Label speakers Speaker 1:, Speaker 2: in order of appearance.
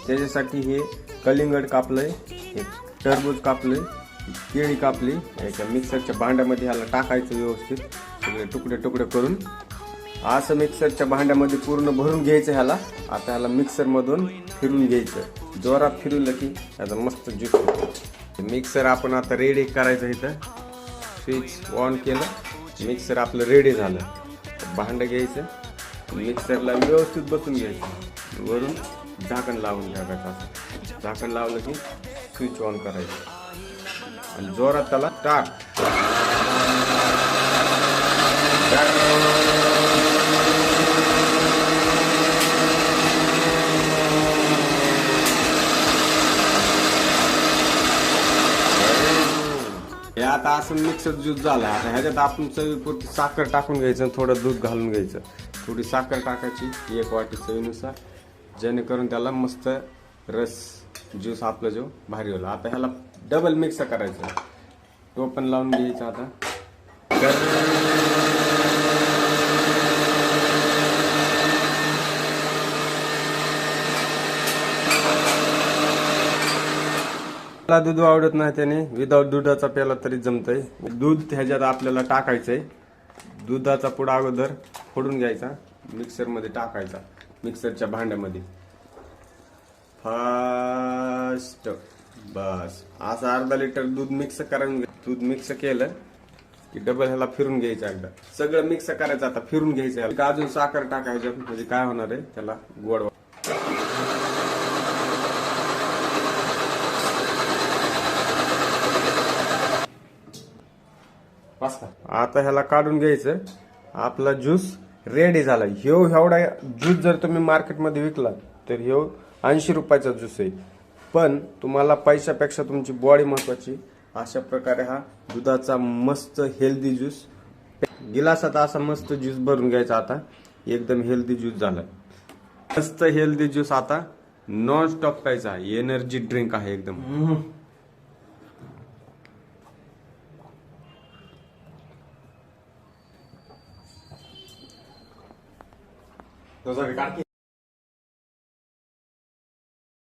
Speaker 1: त्याच्यासाठी हे कलिंगड कापलंय, हे टरबूज कापलंय, केळी कापली. याच्या मिक्सरच्या भांड्यामध्ये ह्याला टाकायचं व्यवस्थित सगळे तुकडे तुकडे करून. असं मिक्सरच्या भांड्यामध्ये पूर्ण भरून घ्यायचं ह्याला. आता ह्याला मिक्सरमधून फिरून घ्यायचं. जोरात फिरवलं की याचा मस्त ज्यूस होतो. मिक्सर आपण आता रेडी करायचं. इथं स्विच ऑन केलं, मिक्सर आपलं रेडी झालं. भांडं घ्यायचं, मिक्सरला व्यवस्थित बसून घ्यायचं, वरून झाकण लावून टाकायचं. असं झाकण लावलं की स्विच ऑन करायचं आणि जोरात त्याला स्टार्ट. हे आता असं मिक्सर ज्यूस झाला. आता ह्याच्यात आपण चवीपुरती साखर टाकून घ्यायचं, थोडं दूध घालून घ्यायचं. थोडी साखर टाकायची 1 वाटी चवीनुसार, जेणेकरून त्याला मस्त रस ज्यूस आपला जो भारी होला. आता ह्याला डबल मिक्स करायचं. टोपण लावून घ्यायचं. आता मला दूध आवडत नाही, त्याने विदाऊट दुधाचा प्याला तरी जमतंय. दूध ह्याच्यात आपल्याला टाकायचंय. दुधाचा पुडा अगोदर फोडून घ्यायचा, मिक्सरमध्ये टाकायचा, मिक्सरच्या भांड्यामध्ये फास्ट. बस असं अर्धा लिटर दूध मिक्स करून, दूध मिक्स केलं की डबल ह्याला फिरून घ्यायचं. एकदा सगळं मिक्स करायचं. आता फिरून घ्यायचं. अजून साखर टाकायचं, म्हणजे काय होणार आहे त्याला गोड. आता ह्याला काढून घ्यायचं. आपला ज्यूस रेडी झाला. एवढा ज्यूस जर तुम्ही मार्केटमध्ये विकला तर 80 रुपयाचा ज्यूस आहे. पण तुम्हाला पैशापेक्षा तुमची बॉडी महत्वाची. अशा प्रकारे हा दुधाचा मस्त हेल्दी ज्यूस गिलासात असा मस्त ज्यूस भरून घ्यायचा. आता एकदम हेल्दी ज्यूस झाला. मस्त हेल्दी ज्यूस आता नॉन स्टॉप प्यायचा. एनर्जी ड्रिंक आहे एकदम.